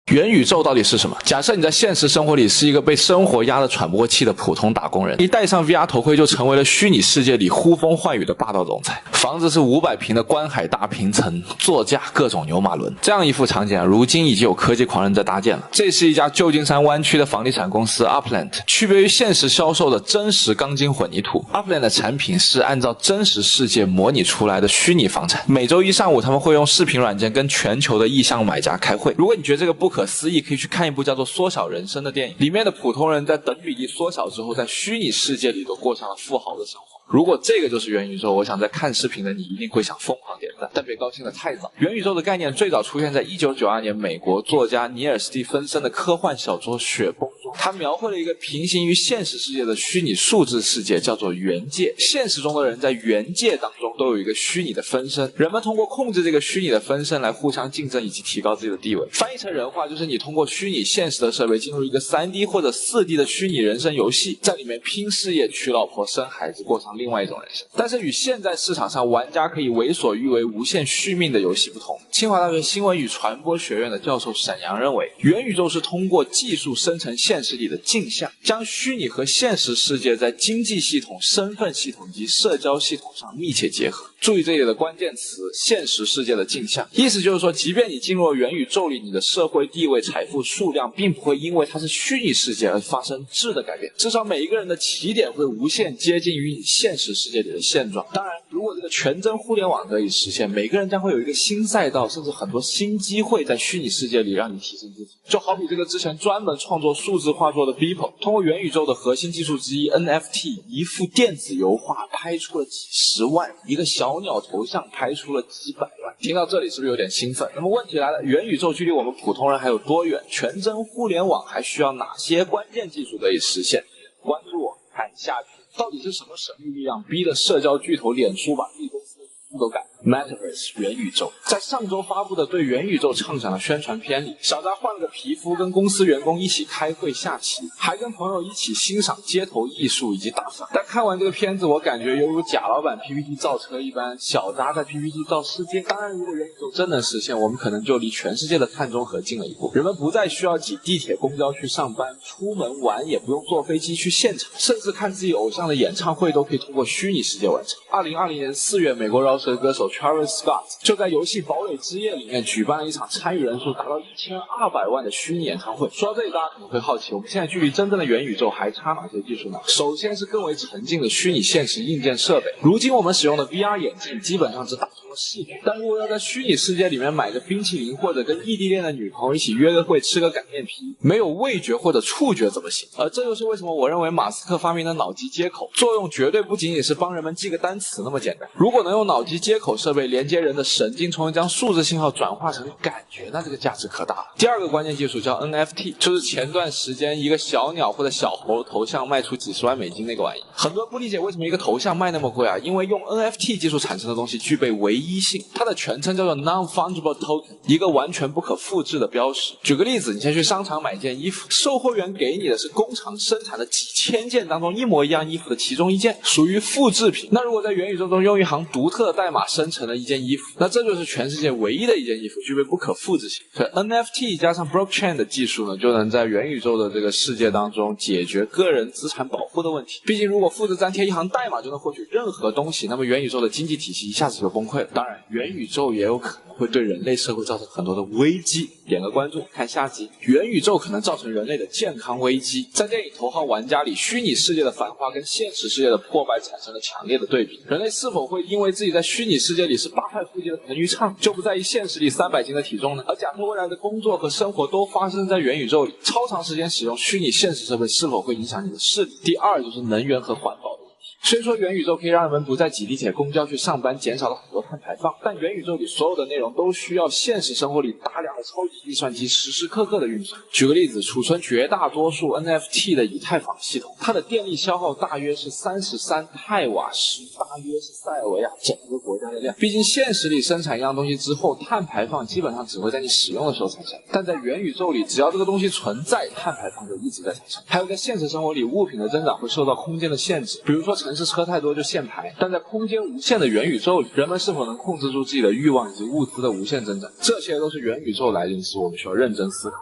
元宇宙到底是什么？假设你在现实生活里是一个被生活压得喘不过气的普通打工人，一戴上 VR 头盔就成为了虚拟世界里呼风唤雨的霸道总裁。房子是500平的观海大平层，座驾各种牛马轮。这样一副场景如今已经有科技狂人在搭建了。这是一家旧金山湾区的房地产公司 Upland， 区别于现实销售的真实钢筋混凝土。Upland 的产品是按照真实世界模拟出来的虚拟房产。每周一上午他们会用视频软件跟全球的意向买家开会。如果你觉得这个不可思议，可以去看一部叫做《缩小人生》的电影，里面的普通人在等比例缩小之后，在虚拟世界里都过上了富豪的生活。如果这个就是元宇宙，我想在看视频的你一定会想疯狂点赞，但别高兴得太早。元宇宙的概念最早出现在1992年美国作家尼尔·斯蒂芬森的科幻小说《雪崩》中，他描绘了一个平行于现实世界的虚拟数字世界，叫做元界。现实中的人在元界当中都有一个虚拟的分身，人们通过控制这个虚拟的分身来互相竞争以及提高自己的地位。翻译成人话就是你通过虚拟现实的设备进入一个 3D 或者 4D 的虚拟人生游戏，在里面拼事业、娶老婆、生孩子，过上另外一种人生。但是与现在市场上玩家可以为所欲为、无限续命的游戏不同，清华大学新闻与传播学院的教授沈阳认为，元宇宙是通过技术生成现实里的镜像，将虚拟和现实世界在经济系统、身份系统及社交系统上密切结合。注意这里的关键词，现实世界的镜像。意思就是说，即便你进入了元宇宙里，你的社会地位、财富数量并不会因为它是虚拟世界而发生质的改变，至少每一个人的起点会无限接近于你现实世界里的现状。当然，如果这个全真互联网得以实现，每个人将会有一个新赛道，甚至很多新机会在虚拟世界里让你提升自己。就好比这个之前专门创作数字画作的 Beeple， 通过元宇宙的核心技术之一 NFT， 一幅电子油画拍出了几十万，一个小鸟头像拍出了几百万。听到这里是不是有点兴奋？那么问题来了，元宇宙距离我们普通人还有多远？全真互联网还需要哪些关键技术得以实现？关注我，看下集。到底是什么神秘力量逼得社交巨头脸书把自己公司的名字都改？ Metaverse 元宇宙。在上周发布的对元宇宙畅想的宣传片里，小扎换了个皮肤，跟公司员工一起开会下棋，还跟朋友一起欣赏街头艺术以及打赏。但看完这个片子，我感觉犹如贾老板 PPT 造车一般，小扎在 PPT 造世界。当然，如果元宇宙真能实现，我们可能就离全世界的碳中和近了一步。人们不再需要挤地铁、公交去上班，出门玩也不用坐飞机去现场，甚至看自己偶像的演唱会都可以通过虚拟世界完成。2020年4月，美国饶舌歌手Travis Scott 就在游戏《堡垒之夜》里面举办了一场参与人数达到1200万的虚拟演唱会。说到这里，大家可能会好奇，我们现在距离真正的元宇宙还差哪些技术呢？首先是更为沉浸的虚拟现实硬件设备。如今我们使用的 VR 眼镜基本上只打通了视觉，但如果要在虚拟世界里面买个冰淇淋，或者跟异地恋的女朋友一起约个会吃个擀面皮，没有味觉或者触觉怎么行？而这就是为什么我认为马斯克发明的脑机接口作用绝对不仅仅是帮人们记个单词那么简单。如果能用脑机接口设备连接人的神经，从而将数字信号转化成感觉，那这个价值可大了。第二个关键技术叫 NFT， 就是前段时间一个小鸟或者小猴头像卖出几十万美金那个玩意。很多人不理解为什么一个头像卖那么贵啊？因为用 NFT 技术产生的东西具备唯一性，它的全称叫做 Non-Fungible Token， 一个完全不可复制的标识。举个例子，你先去商场买件衣服，售货员给你的是工厂生产的几千件当中一模一样衣服的其中一件，属于复制品。那如果在元宇宙中用一行独特的代码生成了一件衣服，那这就是全世界唯一的一件衣服，具备不可复制性。所以 NFT 加上 Blockchain 的技术呢，就能在元宇宙的这个世界当中解决个人资产保护的问题。毕竟如果复制粘贴一行代码就能获取任何东西，那么元宇宙的经济体系一下子就崩溃了。当然，元宇宙也有可能会对人类社会造成很多的危机。点个关注，看下集。元宇宙可能造成人类的健康危机。在电影《头号玩家》里，虚拟世界的繁华跟现实世界的破败产生了强烈的对比。人类是否会因为自己在虚拟世界里是8块腹肌的彭昱畅，就不在意现实里300斤的体重呢？而假设未来的工作和生活都发生在元宇宙里，超长时间使用虚拟现实设备是否会影响你的视力？第二就是能源和环保的问题。虽说元宇宙可以让人们不再挤地铁、公交去上班，减少了很多碳排放，但元宇宙里所有的内容都需要现实生活里大量的超级计算机时时刻刻的运算。举个例子，储存绝大多数 NFT 的以太坊系统，它的电力消耗大约是33太瓦时，大约是塞尔维亚整个国家的量。毕竟现实里生产一样东西之后，碳排放基本上只会在你使用的时候产生，但在元宇宙里，只要这个东西存在，碳排放就一直在产生。还有在现实生活里，物品的增长会受到空间的限制，比如说城市车太多就限排，但在空间无限的元宇宙里，人们是否能控制住自己的欲望以及物资的无限增长？这些都是元宇宙来临时我们需要认真思考。